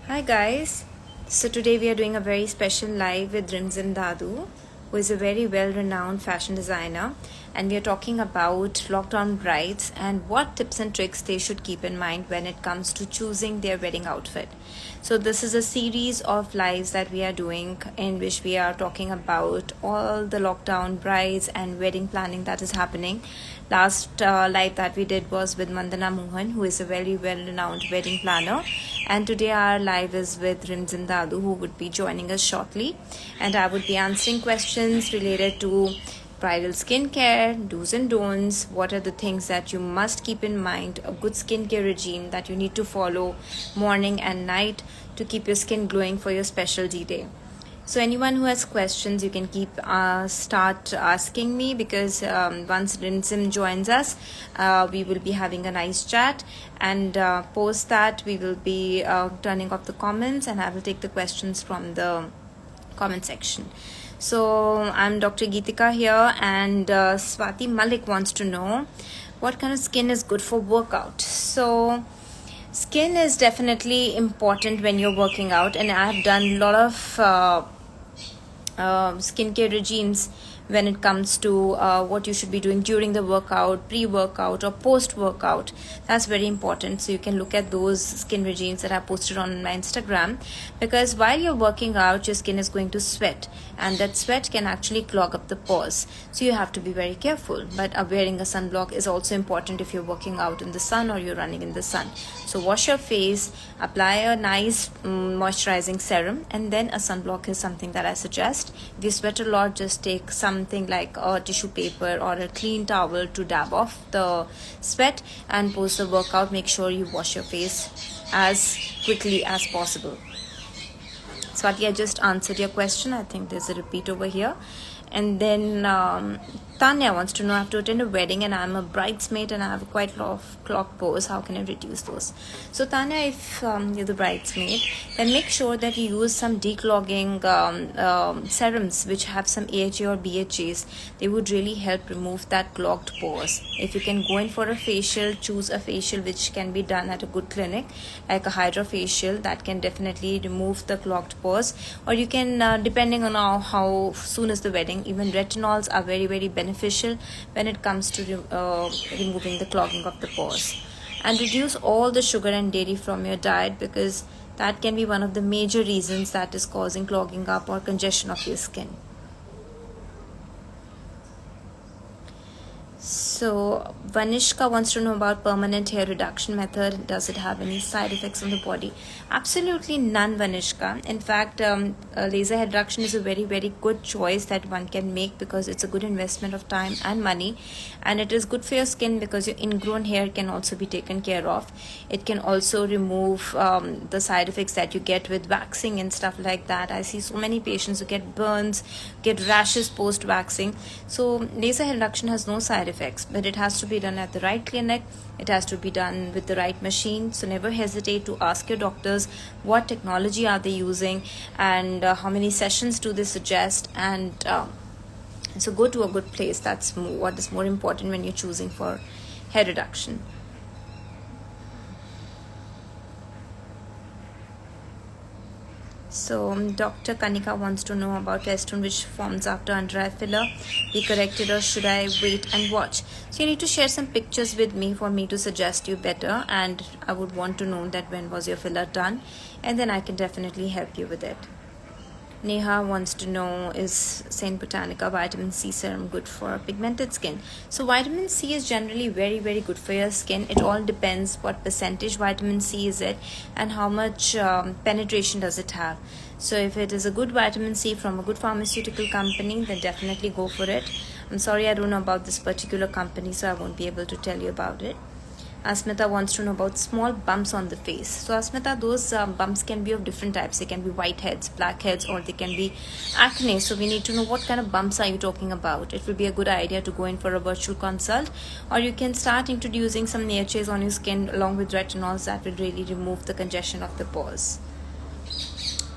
Hi guys, so today we are doing a very special live with Rimzim Dadu, who is a very well-renowned fashion designer, and we are talking about lockdown brides and what tips and tricks they should keep in mind when it comes to choosing their wedding outfit. So this is a series of lives that we are doing in which we are talking about all the lockdown brides and wedding planning that is happening. Last live that we did was with Mandana Mohan, who is a very well-renowned wedding planner, and today our live is with Rimzim Dadu, who would be joining us shortly, and I would be answering questions related to bridal skincare, do's and don'ts, what are the things that you must keep in mind, a good skincare regime that you need to follow morning and night to keep your skin glowing for your special D-Day. So anyone who has questions, you can start asking me, because once Rimzim joins us, we will be having a nice chat, and post that we will be turning off the comments and I will take the questions from the comment section. So I'm Dr. Geetika here, and Swati Malik wants to know what kind of skin is good for workout. So skin is definitely important when you're working out, and I have done a lot of skincare regimes when it comes to what you should be doing during the workout, pre-workout or post-workout. That's very important. So you can look at those skin regimes that I posted on my Instagram, because while you're working out, your skin is going to sweat, and that sweat can actually clog up the pores. So you have to be very careful. But wearing a sunblock is also important if you're working out in the sun or you're running in the sun. So wash your face, apply a nice moisturizing serum, and then a sunblock is something that I suggest. If you sweat a lot, just take something like a tissue paper or a clean towel to dab off the sweat, and post the workout, make sure you wash your face as quickly as possible. Swati, I just answered your question. I think there's a repeat over here. And then Tanya wants to know, I have to attend a wedding and I'm a bridesmaid and I have quite a lot of clogged pores. How can I reduce those? So Tanya, if you're the bridesmaid, then make sure that you use some declogging serums which have some AHA or BHAs. They would really help remove that clogged pores. If you can go in for a facial, choose a facial which can be done at a good clinic, like a hydrofacial, that can definitely remove the clogged pores. Or you can, depending on how soon is the wedding, even retinols are very, very beneficial when it comes to removing the clogging of the pores. And reduce all the sugar and dairy from your diet, because that can be one of the major reasons that is causing clogging up or congestion of your skin. So Vanishka wants to know about permanent hair reduction method. Does it have any side effects on the body? Absolutely none, Vanishka. In fact, laser hair reduction is a very, very good choice that one can make, because it's a good investment of time and money, and it is good for your skin because your ingrown hair can also be taken care of. It can also remove the side effects that you get with waxing and stuff like that. I see so many patients who get burns, get rashes post waxing. So laser hair reduction has no side effects, but it has to be done at the right clinic. It has to be done with the right machine. So never hesitate to ask your doctors what technology are they using, and how many sessions do they suggest, and so go to a good place. That's what is more important when you're choosing for hair reduction. So Dr. Kanika wants to know about restone which forms after under eye filler. Be corrected, or should I wait and watch? So you need to share some pictures with me for me to suggest you better, and I would want to know that when was your filler done, and then I can definitely help you with it. Neha wants to know, is Saint Botanica vitamin C serum good for pigmented skin? So vitamin C is generally very, very good for your skin. It all depends what percentage vitamin C is it, and how much penetration does it have. So if it is a good vitamin C from a good pharmaceutical company, then definitely go for it. I'm sorry, I don't know about this particular company, so I won't be able to tell you about it. Asmita wants to know about small bumps on the face. So Asmita, those bumps can be of different types. They can be whiteheads, blackheads, or they can be acne. So we need to know what kind of bumps are you talking about. It will be a good idea to go in for a virtual consult, or you can start introducing some AHAs on your skin along with retinols that will really remove the congestion of the pores.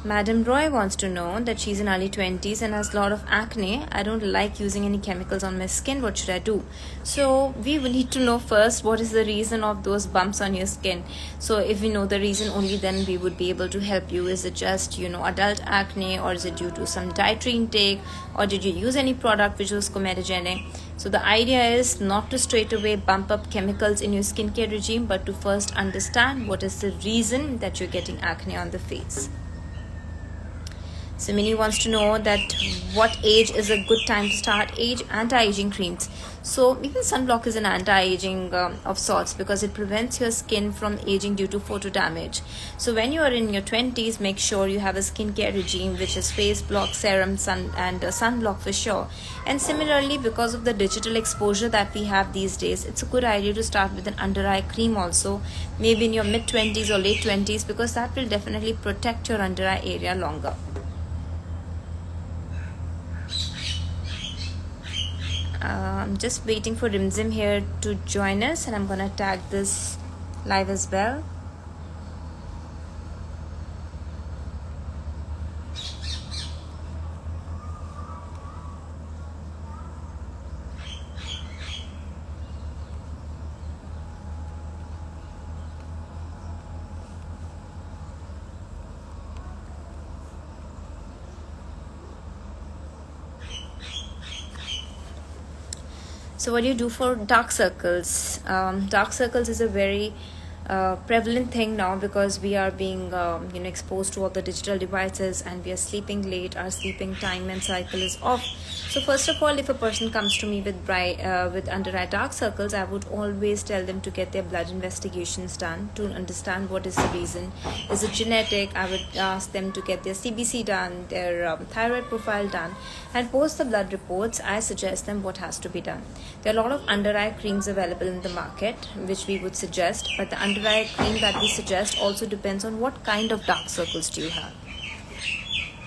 Madam Roy wants to know that she's in early 20s and has a lot of acne. I don't like using any chemicals on my skin. What should I do? So we will need to know first what is the reason of those bumps on your skin. So if we know the reason, only then we would be able to help you. Is it just, adult acne, or is it due to some dietary intake, or did you use any product which was comedogenic? So the idea is not to straight away bump up chemicals in your skincare regime, but to first understand what is the reason that you're getting acne on the face. So Minnie wants to know that what age is a good time to start anti-aging creams. So even sunblock is an anti-aging of sorts, because it prevents your skin from aging due to photo damage. So when you are in your 20s, make sure you have a skincare regime which is face block, serum, sunblock for sure. And similarly, because of the digital exposure that we have these days, it's a good idea to start with an under eye cream also, maybe in your mid 20s or late 20s, because that will definitely protect your under eye area longer. I'm just waiting for Rimzim here to join us, and I'm gonna tag this live as well. So what do you do for dark circles? Dark circles is a very prevalent thing now, because we are being exposed to all the digital devices, and we are sleeping late. Our sleeping time and cycle is off. So first of all, if a person comes to me with under eye dark circles, I would always tell them to get their blood investigations done to understand what is the reason. Is it genetic? I would ask them to get their CBC done, their thyroid profile done, and post the blood reports. I suggest them what has to be done. There are a lot of under eye creams available in the market which we would suggest, but the under eye cream that we suggest also depends on what kind of dark circles do you have.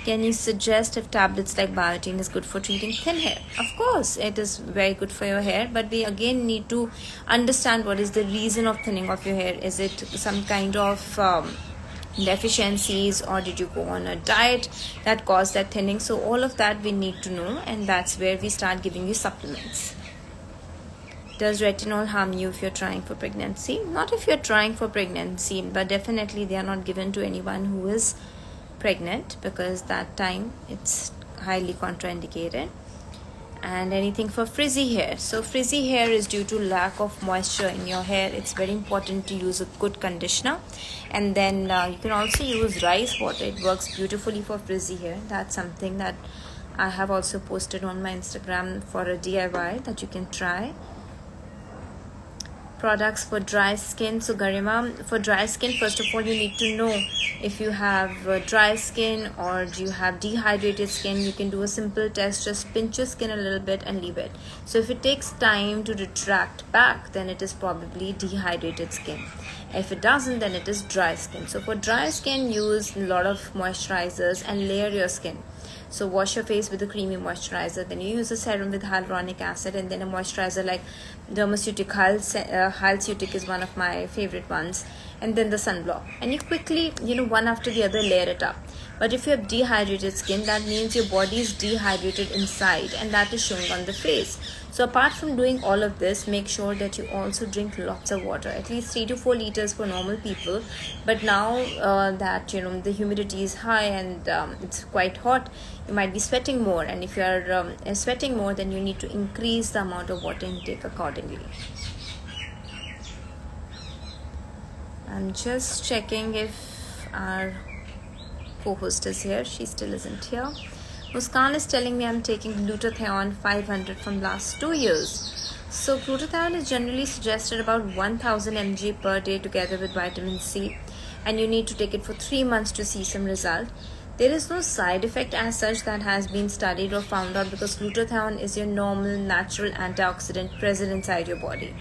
Can you suggest if tablets like biotin is good for treating thin hair? Of course, it is very good for your hair, but we again need to understand what is the reason of thinning of your hair. Is it some kind of deficiencies, or did you go on a diet that caused that thinning? So all of that we need to know, and that's where we start giving you supplements. Does retinol harm you if you're trying for pregnancy? Not if you're trying for pregnancy, but definitely they are not given to anyone who is pregnant, because that time it's highly contraindicated. And anything for frizzy hair. So frizzy hair is due to lack of moisture in your hair. It's very important to use a good conditioner. And then you can also use rice water. It works beautifully for frizzy hair. That's something that I have also posted on my Instagram for a DIY that you can try. Products for dry skin. So Garima, for dry skin, first of all you need to know if you have dry skin or do you have dehydrated skin. You can do a simple test, just pinch your skin a little bit and leave it. So if it takes time to retract back, then it is probably dehydrated skin. If it doesn't, then it is dry skin. So for dry skin, use a lot of moisturizers and layer your skin. So wash your face with a creamy moisturizer, then you use a serum with hyaluronic acid, and then a moisturizer like Hyaluronic is one of my favorite ones, and then the sunblock. And you quickly, one after the other layer it up. But if you have dehydrated skin, that means your body is dehydrated inside, and that is showing on the face. So apart from doing all of this, make sure that you also drink lots of water, at least 3 to 4 liters for normal people. But now that the humidity is high and it's quite hot, you might be sweating more, and if you are sweating more, then you need to increase the amount of water intake accordingly. I'm just checking if our co-host is here. She still isn't here. Muskan is telling me I'm taking glutathione 500 from last 2 years. So glutathione is generally suggested about 1000 mg per day together with vitamin C, and you need to take it for 3 months to see some result. There is no side effect as such that has been studied or found out, because glutathione is your normal natural antioxidant present inside your body,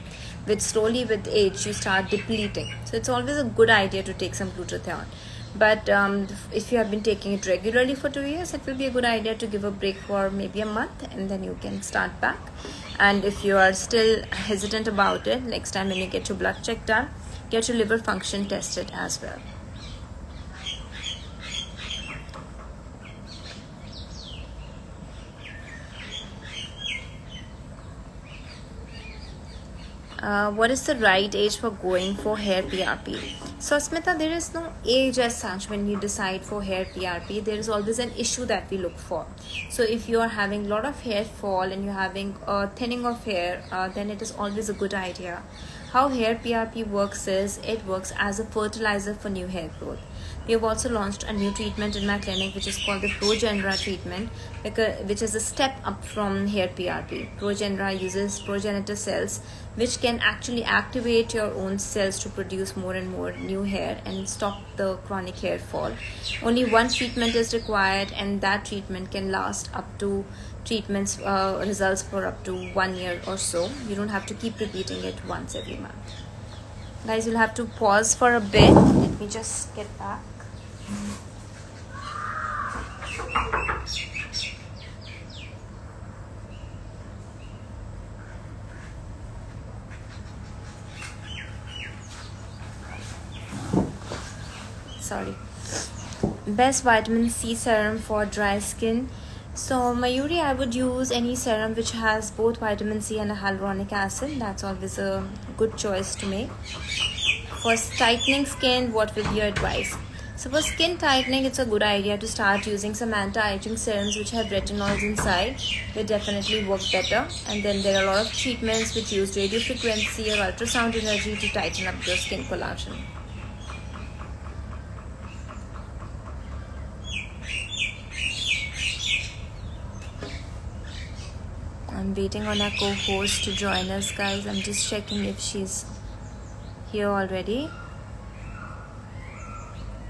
which slowly with age you start depleting. So it's always a good idea to take some glutathione. But if you have been taking it regularly for 2 years, it will be a good idea to give a break for maybe a month, and then you can start back. And if you are still hesitant about it, next time when you get your blood check done, get your liver function tested as well. What is the right age for going for hair PRP? So, Smita, there is no age as such when you decide for hair PRP. There is always an issue that we look for. So, if you are having a lot of hair fall and you're having a thinning of hair, then it is always a good idea. How hair PRP works is it works as a fertilizer for new hair growth. We have also launched a new treatment in my clinic which is called the Progenera treatment, which is a step up from hair PRP. Progenera uses progenitor cells which can actually activate your own cells to produce more and more new hair and stop the chronic hair fall. Only one treatment is required, and that treatment can last up to treatments results for up to 1 year or so. You don't have to keep repeating it once every month. Guys, you'll have to pause for a bit. Let me just get back. Sorry. Best vitamin C serum for dry skin. So Mayuri, I would use any serum which has both vitamin C and a hyaluronic acid. That's always a good choice to make. For tightening skin, what will be your advice? So for skin tightening, it's a good idea to start using some anti-aging serums which have retinols inside. They definitely work better. And then there are a lot of treatments which use radio frequency or ultrasound energy to tighten up your skin collagen. I'm waiting on our co-host to join us, guys. I'm just checking if she's here already.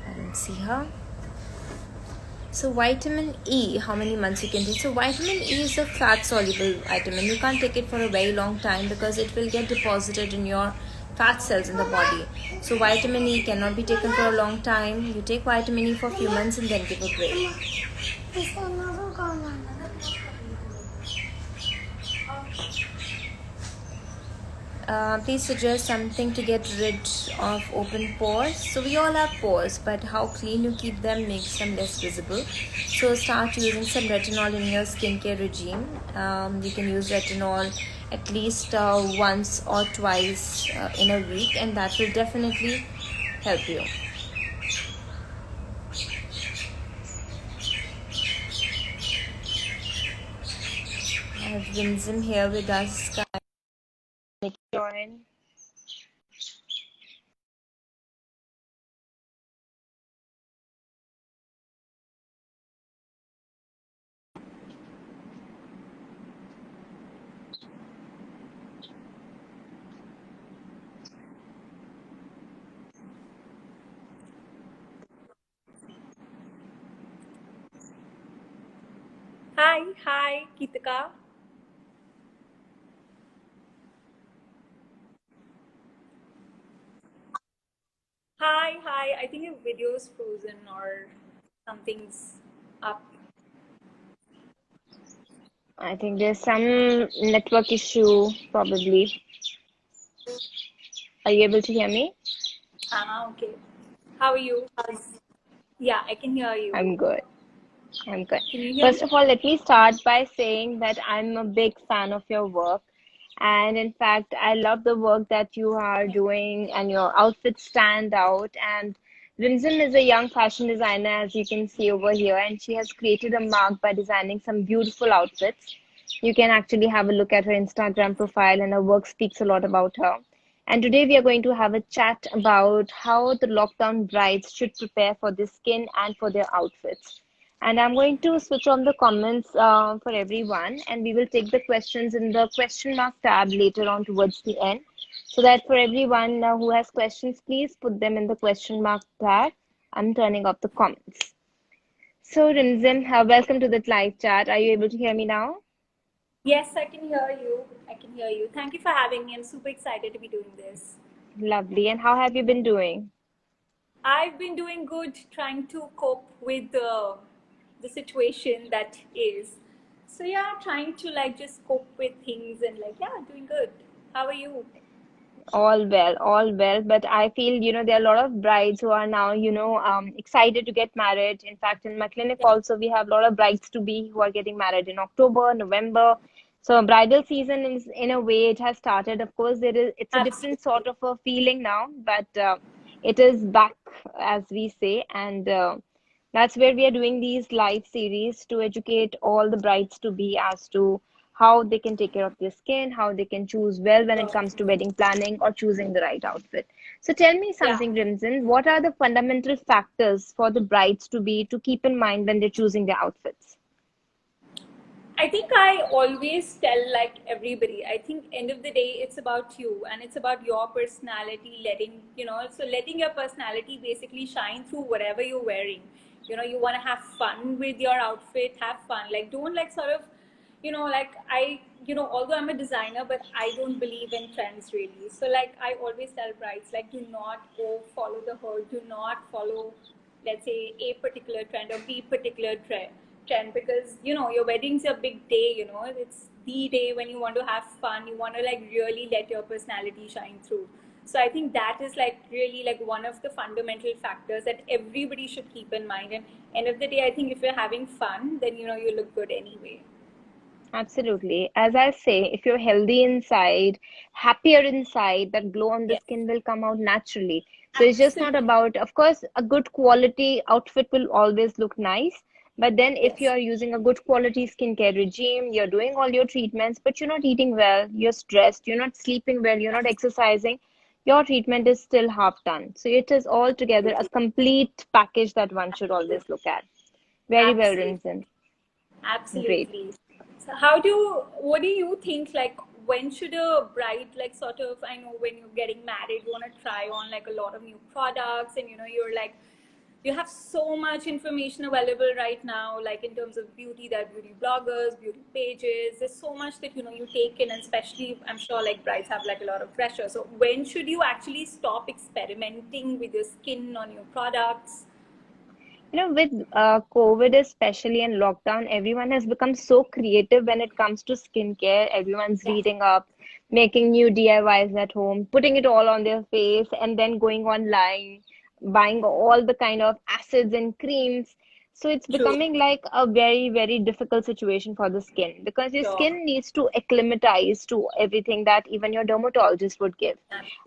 I don't see her. So vitamin E, how many months you can take? So vitamin E is a fat soluble vitamin. You can't take it for a very long time because it will get deposited in your fat cells in the body. So vitamin E cannot be taken for a long time. You take vitamin E for a few months and then give a break. Please suggest something to get rid of open pores. So we all have pores, but how clean you keep them makes them less visible. So start using some retinol in your skincare regime. You can use retinol at least once or twice in a week, and that will definitely help you. I have Rimzim here with us. Join. Hi, Geetika. Hi. I think your video is frozen or something's up. I think there's some network issue, probably. Are you able to hear me? Okay. How are you? Yeah, I can hear you. I'm good. I'm good. Can you hear First me? of all, let me start by saying that I'm a big fan of your work. And in fact, I love the work that you are doing, and your outfits stand out. And Rimzim is a young fashion designer, as you can see over here, and she has created a mark by designing some beautiful outfits. You can actually have a look at her Instagram profile, and her work speaks a lot about her. And today we are going to have a chat about how the lockdown brides should prepare for their skin and for their outfits. And I'm going to switch on the comments for everyone, and we will take the questions in the question mark tab later on towards the end. So that for everyone who has questions, please put them in the question mark tab. I'm turning off the comments. So, Rimzim, welcome to the live chat. Are you able to hear me now? Yes, I can hear you. I can hear you. Thank you for having me. I'm super excited to be doing this. Lovely. And how have you been doing? I've been doing good, trying to cope with the situation that is. So yeah, trying to like just cope with things and like yeah, doing good. How are you? All well, all well. But I feel, there are a lot of brides who are now, excited to get married. In fact, in my clinic Yeah. also, we have a lot of brides to be who are getting married in October, November. So bridal season is, in a way, it has started. Of course, it's a different Absolutely. sort of a feeling now, but it is back, as we say, and that's where we are doing these live series to educate all the brides to be as to how they can take care of their skin, how they can choose well when it comes to wedding planning or choosing the right outfit. So tell me Yeah. something, Rimzin, what are the fundamental factors for the brides to be to keep in mind when they're choosing their outfits? I think I always tell like everybody, I think end of the day it's about you and it's about your personality letting, so letting your personality basically shine through whatever you're wearing. You want to have fun with your outfit, have fun. Like don't like sort of, like although I'm a designer, but I don't believe in trends really. So like I always tell brides, like do not go follow the herd, do not follow, let's say, a particular trend or b particular trend, because your wedding's a big day. It's the day when you want to have fun, you want to like really let your personality shine through. So I think that is like really like one of the fundamental factors that everybody should keep in mind. And end of the day, I think if you're having fun, then you look good anyway. Absolutely. As I say, if you're healthy inside, happier inside, that glow on the Yes, skin will come out naturally. So it's just not absolutely. about, of course, a good quality outfit will always look nice. But then if Yes, you're using a good quality skincare regime, you're doing all your treatments, but you're not eating well, you're stressed, you're not sleeping well, you're not exercising, your treatment is still half done. So it is altogether a absolutely. complete package that one should always look at. Very well, Absolutely. Rinzin. Great. Absolutely. So what do you think, like, when should a bride, like, sort of, I know when you're getting married, you want to try on, like, a lot of new products, and, you're like, you have so much information available right now, like, in terms of beauty, there are beauty bloggers, beauty pages, there's so much that, you take in, and especially, I'm sure, like, brides have, like, a lot of pressure. So when should you actually stop experimenting with your skin on your products? With COVID especially and lockdown, everyone has become so creative when it comes to skincare. Everyone's Yeah, reading up, making new DIYs at home, putting it all on their face, and then going online, buying all the kind of acids and creams. So it's true. becoming like a very, very difficult situation for the skin because your Sure. skin needs to acclimatize to everything that even your dermatologist would give.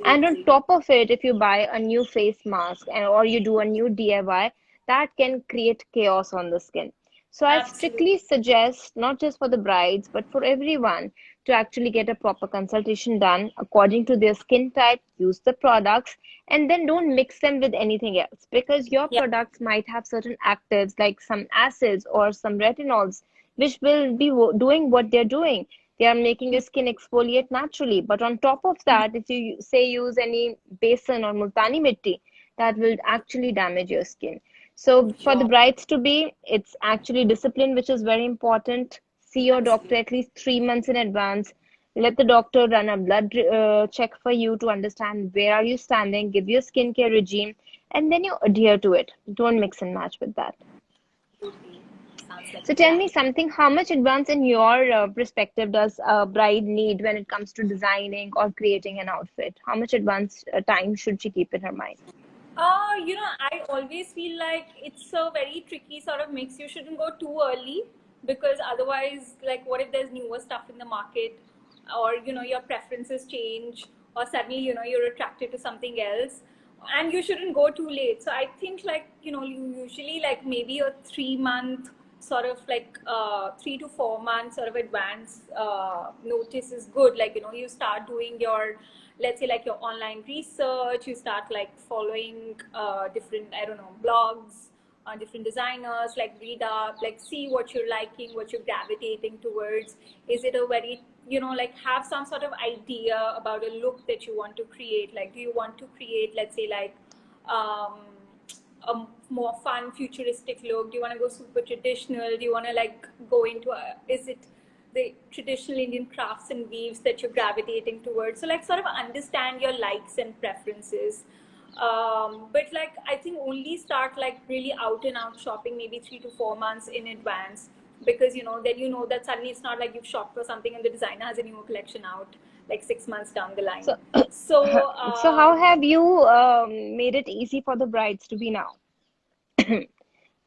And on Absolutely. top of it, if you buy a new face mask or you do a new DIY, that can create chaos on the skin. So I Absolutely. strictly suggest, not just for the brides, but for everyone, to actually get a proper consultation done according to their skin type, use the products, and then don't mix them with anything else because your Yeah, products might have certain actives like some acids or some retinols, which will be doing what they're doing. They are making your skin exfoliate naturally. But on top of that, if you say use any besan or multani mitti, that will actually damage your skin. So for the sure. brides to be, it's actually discipline, which is very important. See your doctor Absolutely. at least 3 months in advance. Let the doctor run a blood check for you to understand where are you standing, give you a skincare regime, and then you adhere to it. Don't mix and match with that. Absolutely. Sounds like So a tell plan. me something, how much advance in your perspective does a bride need when it comes to designing or creating an outfit? How much advance time should she keep in her mind? I always feel like it's a very tricky sort of mix. You shouldn't go too early because otherwise, like, what if there's newer stuff in the market, or your preferences change, or suddenly you're attracted to something else, and you shouldn't go too late. So I think, like, you usually, like, maybe a 3 month sort of, like, 3 to 4 months sort of advance notice is good. Like, you start doing your, let's say, like, your online research, you start like following different, I don't know, blogs on different designers, like read up, like see what you're liking, what you're gravitating towards. Is it a very, like, have some sort of idea about a look that you want to create? Like, do you want to create, let's say, like, um, a more fun futuristic look? Do you want to go super traditional? Do you want to, like, go into is it the traditional Indian crafts and weaves that you're gravitating towards? So, like, sort of understand your likes and preferences. But, like, I think only start, like, really out and out shopping maybe 3 to 4 months in advance, because then that suddenly it's not like you've shopped for something and the designer has a new collection out like 6 months down the line. So, So so how have you made it easy for the brides to be now?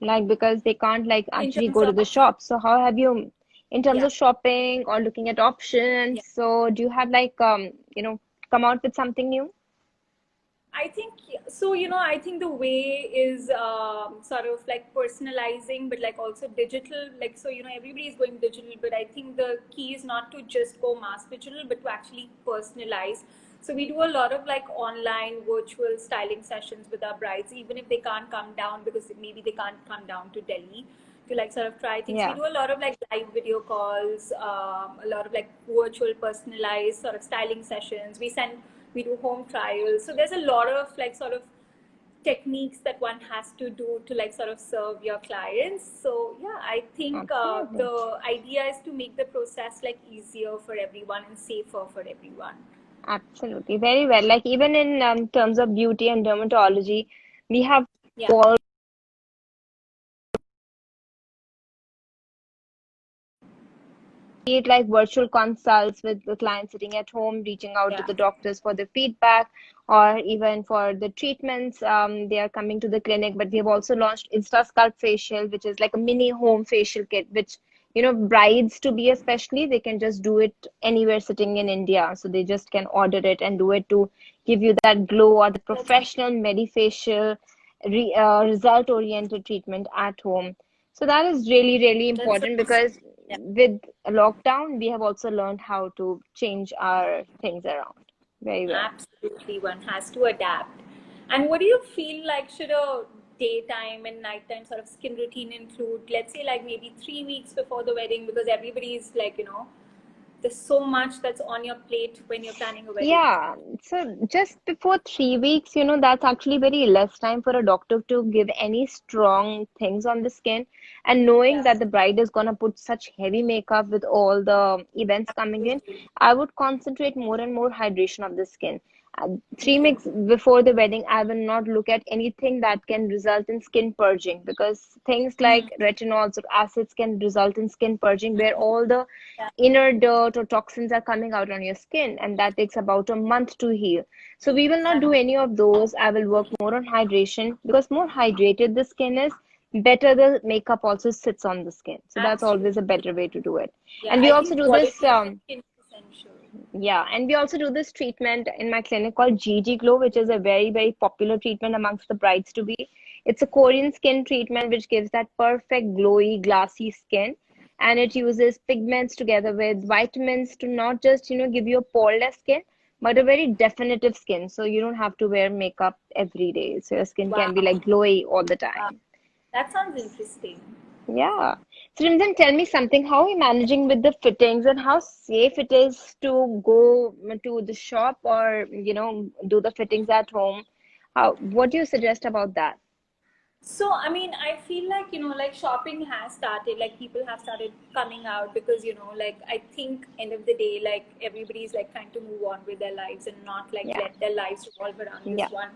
Like because they can't like in actually terms go to of, the shop. So how have you? in terms Yeah. of shopping or looking at Yeah. options. So do you have like come out with something new? I think so. I think the way is sort of like personalizing, but like also digital. Like so, everybody is going digital, but I think the key is not to just go mass digital, but to actually personalize. So we do a lot of like online virtual styling sessions with our brides, even if they can't come down because maybe they can't come down to Delhi to like sort of try things. We Yeah. do a lot of like live video calls, a lot of like virtual personalized sort of styling sessions. We do home trials. So there's a lot of like sort of techniques that one has to do to like sort of serve your clients. So yeah, I think Absolutely. the idea is to make the process like easier for everyone and safer for everyone. Absolutely. Very well. Like even in terms of beauty and dermatology, we have Yeah. all be it like virtual consults with the client sitting at home, reaching out to Yeah. the doctors for the feedback, or even for the treatments. They are coming to the clinic, but we have also launched Insta Sculpt Facial, which is like a mini home facial kit, which brides to be especially, they can just do it anywhere sitting in India. So they just can order it and do it to give you that glow or the That's nice. professional medifacial result-oriented treatment at home. So that is really, really That's important awesome. because Yeah. with a lockdown, we have also learned how to change our things around very well. Absolutely, one has to adapt. And what do you feel like should a daytime and nighttime sort of skin routine include? Let's say like maybe 3 weeks before the wedding, because everybody's like, there's so much that's on your plate when you're planning a wedding. Yeah, so just before 3 weeks, that's actually very less time for a doctor to give any strong things on the skin. And knowing Yeah, that the bride is gonna put such heavy makeup with all the events coming in, absolutely. I would concentrate more and more hydration of the skin. Three Okay. weeks before the wedding, I will not look at anything that can result in skin purging because things Mm-hmm. like retinols or acids can result in skin purging where all the Yeah, inner dirt or toxins are coming out on your skin, and that takes about a month to heal. So we will not do any of those. I will work more on hydration because more hydrated the skin is, better the makeup also sits on the skin. So that's always a absolutely. better way to do it. Yeah, And we I also think do this quality of the skin is essential. yeah, and we also do this treatment in my clinic called GG Glow, which is a very, very popular treatment amongst the brides to be. It's a Korean skin treatment which gives that perfect glowy, glassy skin. And it uses pigments together with vitamins to not just, give you a poreless skin, but a very definitive skin. So you don't have to wear makeup every day. So your skin can be Wow. like glowy all the Wow. time. That sounds interesting. Yeah. So Rimzan, tell me something. How are you managing with the fittings and how safe it is to go to the shop or, do the fittings at home? What do you suggest about that? So, I mean, I feel like, like shopping has started, like people have started coming out because, like I think end of the day, like everybody's like trying to move on with their lives and not like Yeah. let their lives revolve around this Yeah. one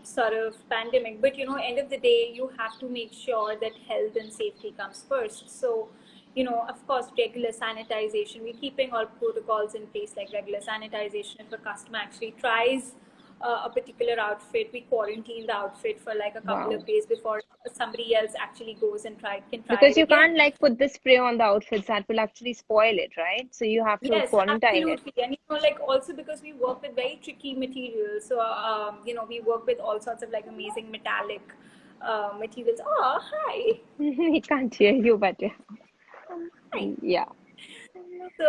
sort of pandemic. But, end of the day, you have to make sure that health and safety comes first. So, of course, regular sanitization, we're keeping all protocols in place, like regular sanitization. If a customer actually tries a particular outfit, we quarantine the outfit for like a couple Wow. of days before somebody else actually goes and can try Because it you again. can't like put the spray on the outfits that will actually spoil it, right? So you have to Yes, quarantine it. absolutely. And like also because we work with very tricky materials, so we work with all sorts of like amazing metallic materials. Oh, hi. We can't hear you, but yeah. Hi. Yeah. So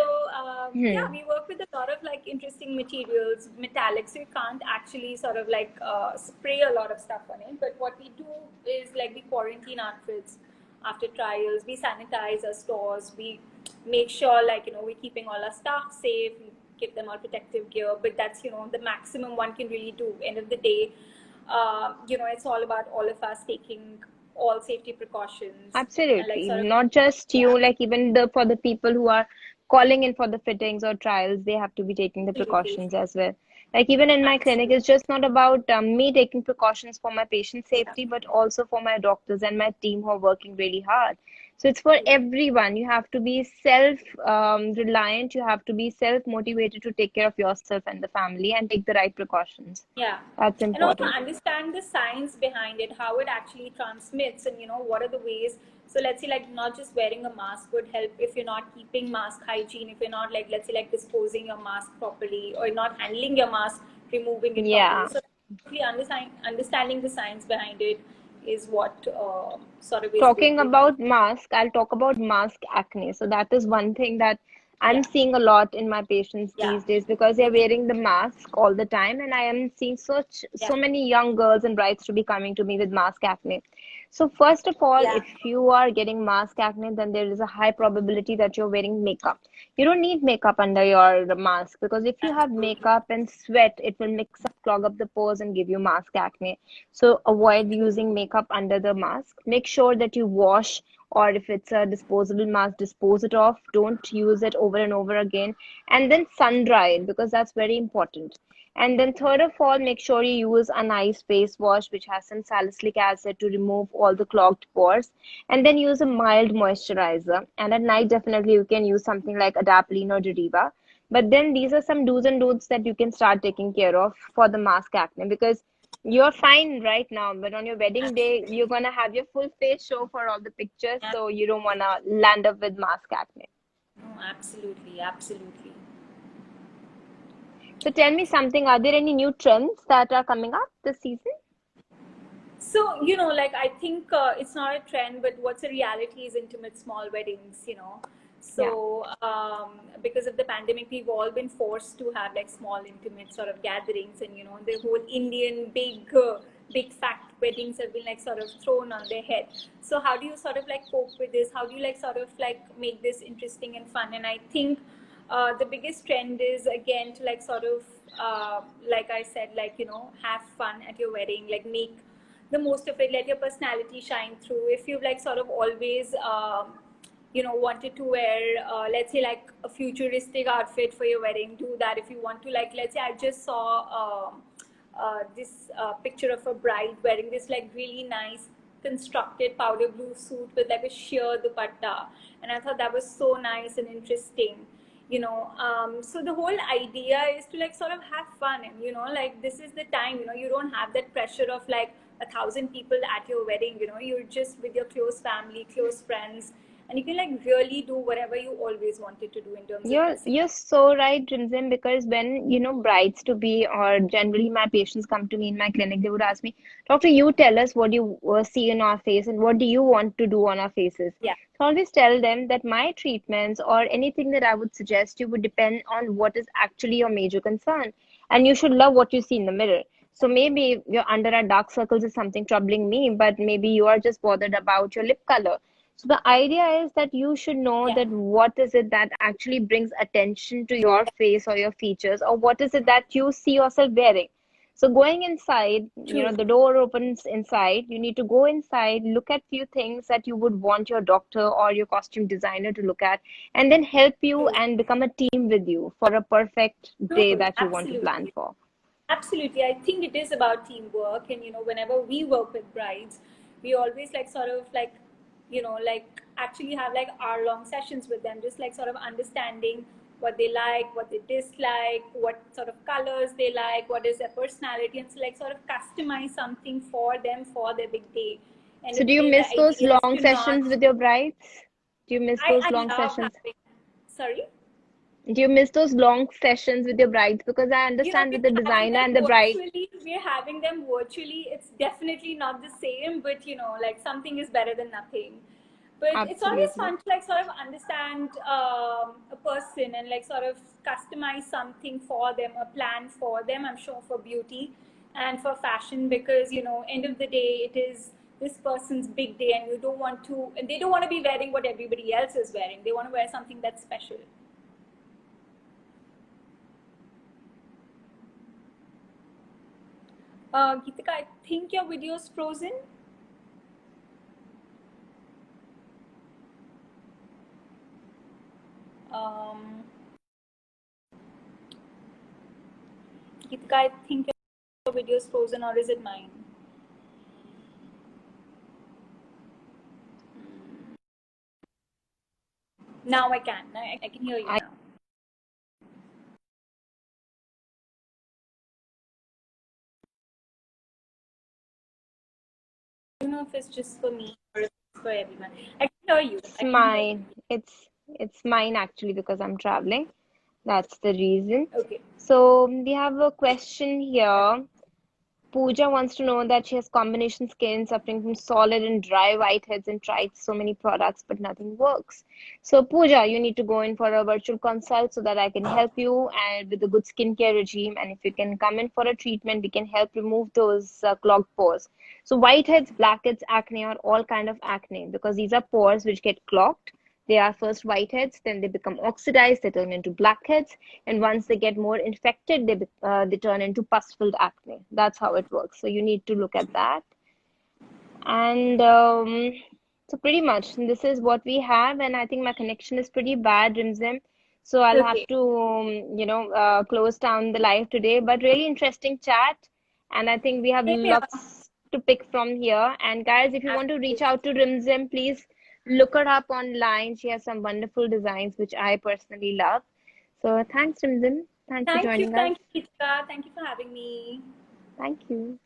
yeah, Hmm. we work with a lot of like interesting materials, metallics. So you can't actually sort of like spray a lot of stuff on it. But what we do is like we quarantine outfits after trials. We sanitize our stores. We make sure like we're keeping all our staff safe. We give them all protective gear. But that's the maximum one can really do. End of the day, it's all about all of us taking all safety precautions and like Absolutely. sort of Not just yeah, you, like even the for the people who are calling in for the fittings or trials, they have to be taking the absolutely, precautions as well. Like even in my clinic, absolutely. it's just not about me taking precautions for my patient Yeah. safety, but also for my doctors and my team who are working really hard. So it's for everyone. You have to be self reliant. You have to be self motivated to take care of yourself and the family and take the right precautions. Yeah. That's And also important. understand the science behind it, how it actually transmits, and what are the ways. So let's say like not just wearing a mask would help if you're not keeping mask hygiene, if you're not like, let's say like disposing your mask properly or not handling your mask, removing it properly. Yeah. So actually understanding the science behind it is what sort of is going Talking to help. about mask, I'll talk about mask acne. So that is one thing that I'm Yeah. seeing a lot in my patients Yeah. these days because they're wearing the mask all the time, and I am seeing Yeah. so many young girls and brides to be coming to me with mask acne. So first of all, Yeah. if you are getting mask acne, then there is a high probability that you're wearing makeup. You don't need makeup under your mask because if you have Absolutely. makeup and sweat, it will mix up, clog up the pores, and give you mask acne. So avoid True. using makeup under the mask. Make sure that you wash, or if it's a disposable mask, dispose it off. Don't use it over and over again. And then sun dry it because that's very important. And then third of all, make sure you use a nice face wash which has some salicylic acid to remove all the clogged pores. And then use a mild moisturizer. And at night, definitely you can use something like Adapalene or Deriva. But then these are some do's and don'ts that you can start taking care of for the mask acne because you're fine right now, but on your wedding day, you're Absolutely. gonna have your full face show for all the pictures, Yeah. so you don't wanna land up with mask acne. No, absolutely. Absolutely. So tell me something, are there any new trends that are coming up this season? So, like I think it's not a trend, but what's a reality is intimate small weddings. Yeah. So, because of the pandemic, we've all been forced to have like small intimate sort of gatherings, and the whole Indian big fat weddings have been like sort of thrown on their head. So, how do you sort of like cope with this? How do you like sort of like make this interesting and fun? And I think the biggest trend is again to like sort of like I said, like have fun at your wedding, like make the most of it, let your personality shine through. If you've like sort of always wanted to wear let's say like a futuristic outfit for your wedding, do that. If you want to, like, let's say I just saw this picture of a bride wearing this like really nice constructed powder blue suit with like a sheer dupatta, and I thought that was so nice and interesting. So the whole idea is to like sort of have fun, and like this is the time, you don't have that pressure of like 1,000 people at your wedding. You're just with your close family, close friends, and you can like really do whatever you always wanted to do in terms of dressing You're up. so right, Rimzim, because when brides to be or generally my patients come to me in my clinic, they would ask me, Doctor, you tell us what you see in our face and what do you want to do on our faces. Yeah. So I always tell them that my treatments or anything that I would suggest you would depend on what is actually your major concern. And you should love what you see in the mirror. So maybe your under our dark circles is something troubling me, but maybe you are just bothered about your lip color. So the idea is that you should know Yeah. that what is it that actually brings attention to your face or your features, or what is it that you see yourself wearing. So going inside, True. the door opens inside. You need to go inside, look at few things that you would want your doctor or your costume designer to look at, and then help you True. and become a team with you for a perfect day True. that you want to plan Absolutely. for. Absolutely. I think it is about teamwork. And, whenever we work with brides, we always like sort of like, like actually have like hour-long sessions with them, just like sort of understanding what they like, what they dislike, what sort of colors they like, what is their personality, and so like sort of customize something for them for their big day. End So of do the you day, the miss those idea is long to not. sessions with your brides? Do you miss those I long love sessions? having. Sorry. Do you miss those long sessions with your brides? Because I understand with the We're having designer them and the bride. virtually. We're having them virtually. It's definitely not the same, but like something is better than nothing. But it's always Absolutely. fun to like sort of understand a person and like sort of customize something for them, a plan for them. I'm sure for beauty and for fashion, because end of the day, it is this person's big day, and you don't want to, and they don't want to be wearing what everybody else is wearing. They want to wear something that's special. Geetika, I think your video is frozen. Um, Geetika, I think your video is frozen, or is it mine? Now I can. I can hear you now. I don't know if it's just for me or if it's for everyone. I can hear you. It's I can hear you. mine. It's mine actually because I'm traveling. That's the reason. Okay. So we have a question here. Pooja wants to know that she has combination skin suffering from solid and dry whiteheads and tried so many products, but nothing works. So, Pooja, you need to go in for a virtual consult so that I can help you and with a good skincare regime. And if you can come in for a treatment, we can help remove those clogged pores. So, whiteheads, blackheads, acne are all kind of acne because these are pores which get clogged. They are first whiteheads, then they become oxidized, they turn into blackheads, and once they get more infected, they turn into pus-filled acne. That's how it works. So you need to look at that. And so pretty much this is what we have, and I think my connection is pretty bad, Rimzim. So I'll have Okay. to, close down the live today. But really interesting chat, and I think we have Same here. lots to pick from here. And guys, if you want to reach Absolutely. out to Rimzim, please look her up online. She has some wonderful designs, which I personally love. So thanks, Rimzim. Thanks for joining us. Thank you, Geetika. Thank you for having me. Thank you.